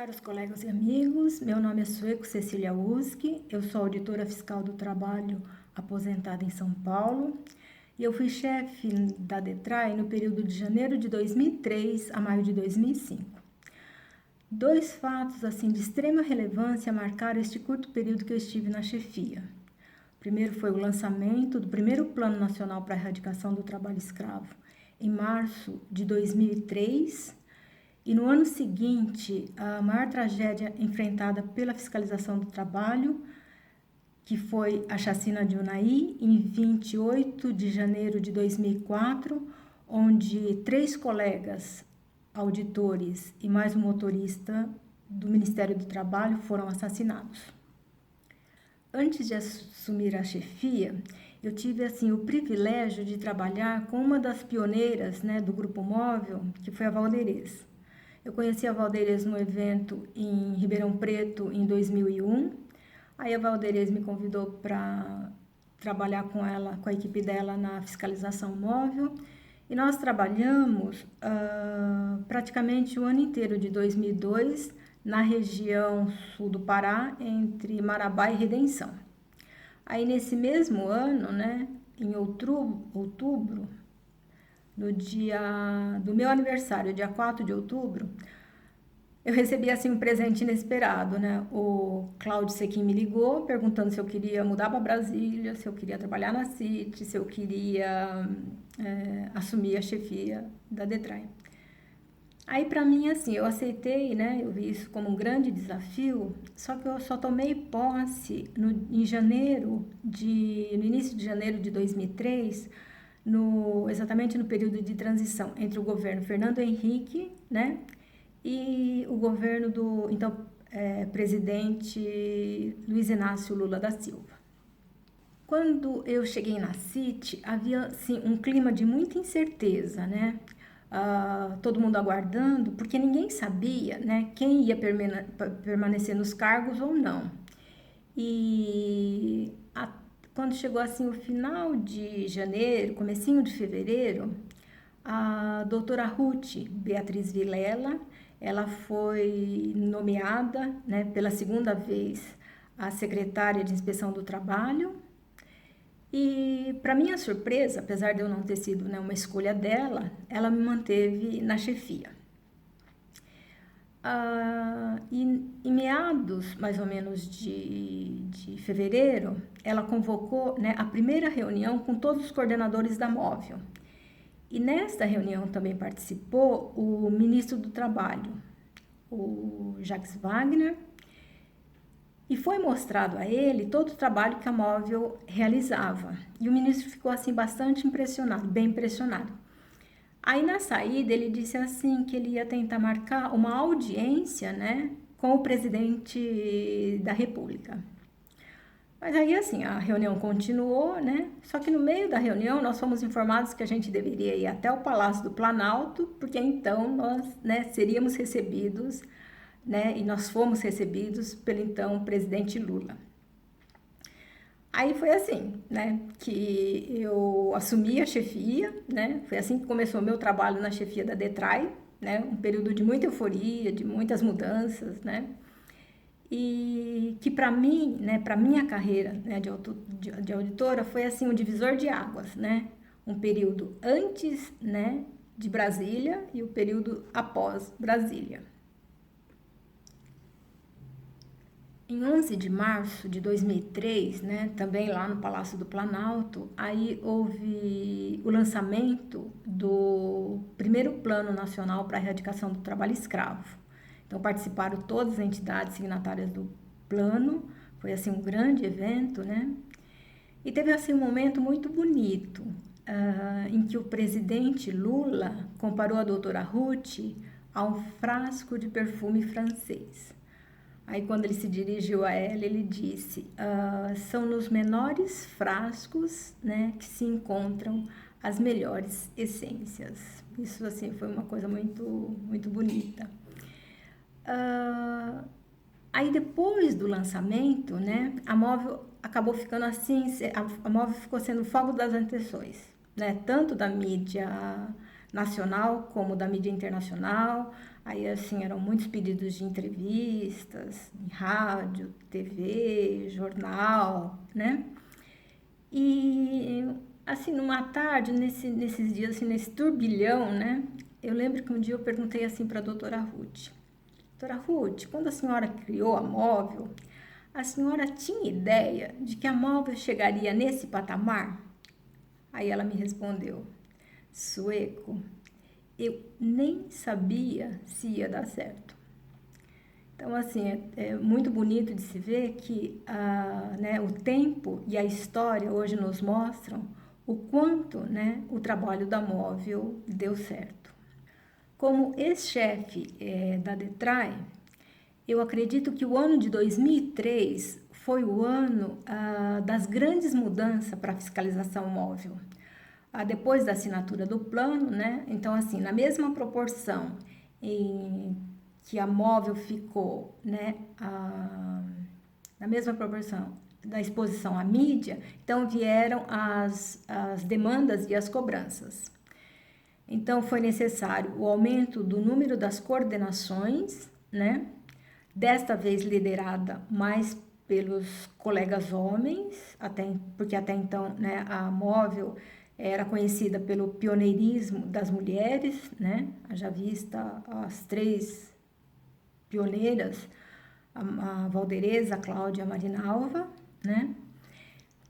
Caros colegas e amigos, meu nome é Sueco Cecília Uski, eu sou auditora fiscal do trabalho aposentada em São Paulo e eu fui chefe da DETRAI no período de janeiro de 2003 a maio de 2005. Dois fatos assim de extrema relevância marcaram este curto período que eu estive na chefia. O primeiro foi o lançamento do primeiro Plano Nacional para a Erradicação do Trabalho Escravo em março de 2003. E no ano seguinte, a maior tragédia enfrentada pela fiscalização do trabalho, que foi a chacina de Unai, em 28 de janeiro de 2004, onde 3 colegas auditores e mais um motorista do Ministério do Trabalho foram assassinados. Antes de assumir a chefia, eu tive assim o privilégio de trabalhar com uma das pioneiras, do Grupo Móvel, que foi a Valderez. Eu conheci a Valderez no evento em Ribeirão Preto em 2001. Aí a Valderez me convidou para trabalhar com ela, com a equipe dela na fiscalização móvel. E nós trabalhamos praticamente o ano inteiro de 2002 na região sul do Pará, entre Marabá e Redenção. Aí nesse mesmo ano, em outubro, no dia do meu aniversário, dia 4 de outubro, eu recebi assim um presente inesperado, O Cláudio Sequim me ligou perguntando se eu queria mudar para Brasília, se eu queria trabalhar na CIT, se eu queria assumir a chefia da DETRAI. Aí para mim assim, eu aceitei, eu vi isso como um grande desafio, só que eu só tomei posse no início de janeiro de 2003, exatamente no período de transição entre o governo Fernando Henrique, e o governo do presidente Luiz Inácio Lula da Silva. Quando eu cheguei na CIT, havia assim, um clima de muita incerteza, todo mundo aguardando, porque ninguém sabia, quem ia permanecer nos cargos ou não. E quando chegou assim o final de janeiro, comecinho de fevereiro, a doutora Ruth Beatriz Vilela, ela foi nomeada, pela segunda vez a secretária de Inspeção do Trabalho. E, para minha surpresa, apesar de eu não ter sido uma escolha dela, ela me manteve na chefia. Em meados, mais ou menos, de fevereiro, ela convocou a primeira reunião com todos os coordenadores da Móvel. E nesta reunião também participou o ministro do Trabalho, o Jacques Wagner, e foi mostrado a ele todo o trabalho que a Móvel realizava. E o ministro ficou assim bastante impressionado, bem impressionado. Aí na saída ele disse assim que ele ia tentar marcar uma audiência, com o presidente da República. Mas aí assim, a reunião continuou, Só que no meio da reunião nós fomos informados que a gente deveria ir até o Palácio do Planalto, porque então nós, seríamos recebidos, e nós fomos recebidos pelo então presidente Lula. Aí foi assim, que eu assumi a chefia, Foi assim que começou o meu trabalho na chefia da DETRAI, Um período de muita euforia, de muitas mudanças, E que para mim, para minha carreira de auditora, foi assim um divisor de águas, Um período antes, de Brasília e o período após Brasília. Em 11 de março de 2003, também lá no Palácio do Planalto, aí houve o lançamento do primeiro Plano Nacional para a Erradicação do Trabalho Escravo. Então, participaram todas as entidades signatárias do plano, foi assim um grande evento, E teve assim um momento muito bonito, em que o presidente Lula comparou a doutora Ruth a um frasco de perfume francês. Aí, quando ele se dirigiu a ela, ele disse, são nos menores frascos, que se encontram as melhores essências. Isso, assim, foi uma coisa muito, muito bonita. Aí, depois do lançamento, a Móvel acabou ficando assim, a Móvel ficou sendo o foco das atenções, tanto da mídia nacional como da mídia internacional. Aí, assim, eram muitos pedidos de entrevistas em rádio, TV, jornal, né? E, assim, numa tarde, nesses dias, assim, nesse turbilhão, né? Eu lembro que um dia eu perguntei assim para a doutora Ruth. Doutora Ruth, quando a senhora criou a Móvel, a senhora tinha ideia de que a Móvel chegaria nesse patamar? Aí ela me respondeu, Sueco, eu nem sabia se ia dar certo. Então, assim, é muito bonito de se ver que né, o tempo e a história hoje nos mostram o quanto, né, o trabalho da Móvel deu certo. Como ex-chefe da Detrai, eu acredito que o ano de 2003 foi o ano das grandes mudanças para a fiscalização móvel. Depois da assinatura do plano, né? Então, assim, na mesma proporção em que a móvel ficou, né? Na mesma proporção da exposição à mídia, então vieram as demandas e as cobranças. Então, foi necessário o aumento do número das coordenações, né? Desta vez liderada mais pelos colegas homens, porque até então, né, a móvel era conhecida pelo pioneirismo das mulheres, né? Já vista as 3 pioneiras, a Valdereza, a Cláudia e a Marinalva, né?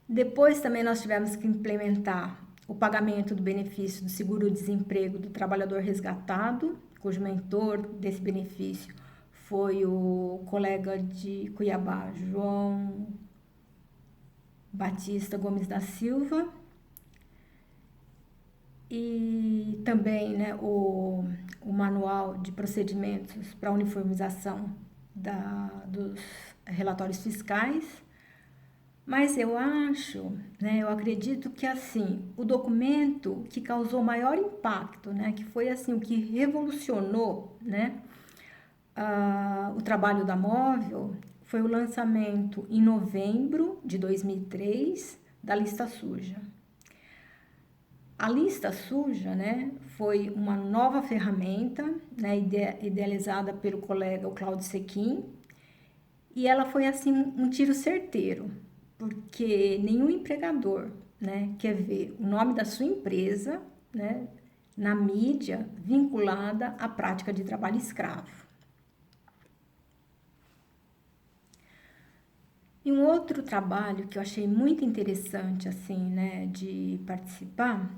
Depois também nós tivemos que implementar o pagamento do benefício do seguro-desemprego do trabalhador resgatado, cujo mentor desse benefício foi o colega de Cuiabá, João Batista Gomes da Silva. E também, né, o manual de procedimentos para uniformização dos relatórios fiscais. Mas eu acho, né, eu acredito que assim, o documento que causou maior impacto, né, que foi assim o que revolucionou, né, o trabalho da móvel, foi o lançamento em novembro de 2003 da lista suja. A lista suja, né, foi uma nova ferramenta, né, idealizada pelo colega o Cláudio Sequim, e ela foi assim um tiro certeiro, porque nenhum empregador, né, quer ver o nome da sua empresa, né, na mídia vinculada à prática de trabalho escravo. E um outro trabalho que eu achei muito interessante, assim, né, de participar,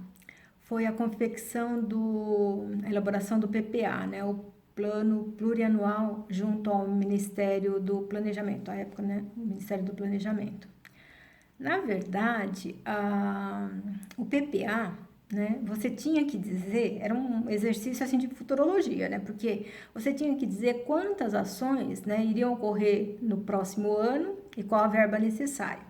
foi a confecção a elaboração do PPA, né, o Plano Plurianual, junto ao Ministério do Planejamento, à época, né, o Ministério do Planejamento. Na verdade, o PPA, né, você tinha que dizer, era um exercício assim de futurologia, né, porque você tinha que dizer quantas ações, né, iriam ocorrer no próximo ano e qual a verba necessária.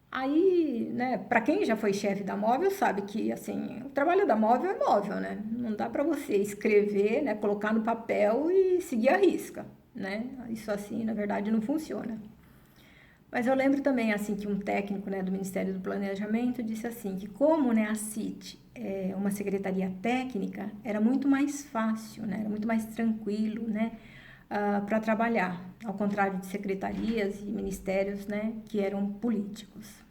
Aí, né, para quem já foi chefe da móvel sabe que, assim, o trabalho da móvel é móvel, né? Não dá para você escrever, né, colocar no papel e seguir a risca, né? Isso assim, na verdade, não funciona. Mas eu lembro também, assim, que um técnico, né, do Ministério do Planejamento disse assim, que como, né, a CIT é uma secretaria técnica, era muito mais fácil, né, era muito mais tranquilo, né, para trabalhar, ao contrário de secretarias e ministérios, né, que eram políticos.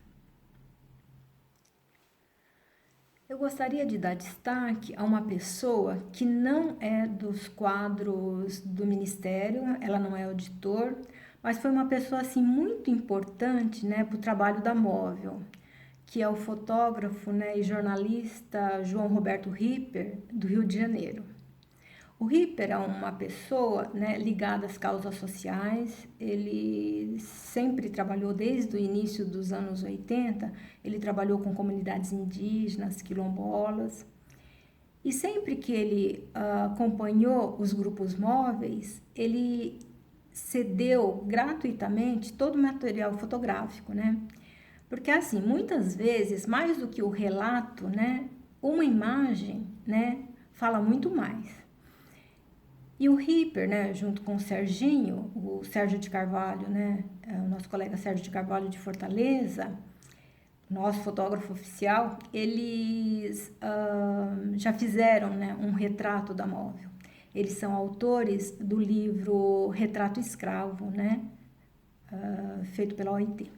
Eu gostaria de dar destaque a uma pessoa que não é dos quadros do Ministério, ela não é auditor, mas foi uma pessoa assim muito importante, né, para o trabalho da móvel, que é o fotógrafo, né, e jornalista João Roberto Ripper, do Rio de Janeiro. O Ripper é uma pessoa, né, ligada às causas sociais, ele sempre trabalhou desde o início dos anos 80, ele trabalhou com comunidades indígenas, quilombolas, e sempre que ele acompanhou os grupos móveis, ele cedeu gratuitamente todo o material fotográfico, né? Porque assim, muitas vezes, mais do que o relato, né, uma imagem, né, fala muito mais. E o Ripper, né, junto com o Serginho, o Sérgio de Carvalho, né, o nosso colega Sérgio de Carvalho de Fortaleza, nosso fotógrafo oficial, eles já fizeram, né, um retrato da móvel. Eles são autores do livro Retrato Escravo, né, feito pela OIT.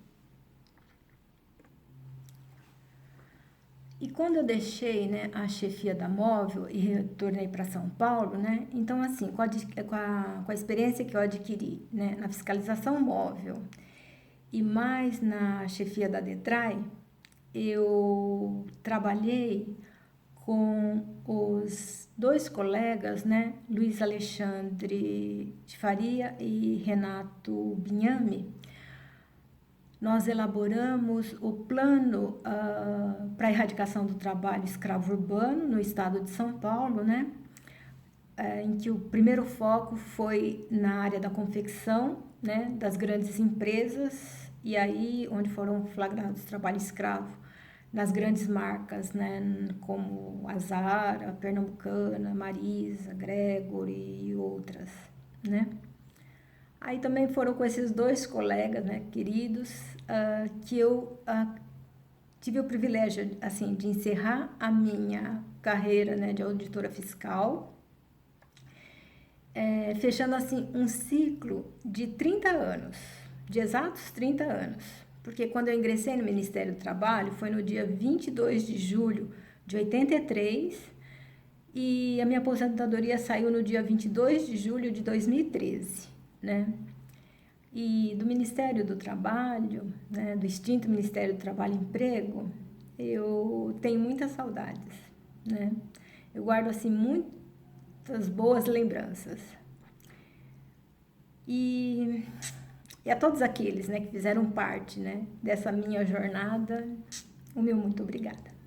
E quando eu deixei, né, a chefia da móvel e retornei para São Paulo, né, então assim, com a experiência que eu adquiri, né, na fiscalização móvel e mais na chefia da DETRAI, eu trabalhei com os dois colegas, né, Luiz Alexandre de Faria e Renato Binhame. Nós elaboramos o plano para a erradicação do trabalho escravo urbano no estado de São Paulo, né? Em que o primeiro foco foi na área da confecção, né, das grandes empresas, e aí onde foram flagrados trabalho escravo nas grandes marcas, né, como a Zara, a Pernambucana, Marisa, Gregory e outras, né? Aí também foram com esses dois colegas, né, queridos, que eu tive o privilégio, assim, de encerrar a minha carreira, né, de auditora fiscal, fechando, assim, um ciclo de 30 anos, de exatos 30 anos. Porque quando eu ingressei no Ministério do Trabalho, foi no dia 22 de julho de 83, e a minha aposentadoria saiu no dia 22 de julho de 2013, né? E do Ministério do Trabalho, né, do extinto Ministério do Trabalho e Emprego, eu tenho muitas saudades, né? Eu guardo, assim, muitas boas lembranças. E a todos aqueles, né, que fizeram parte, né, dessa minha jornada, o meu muito obrigada.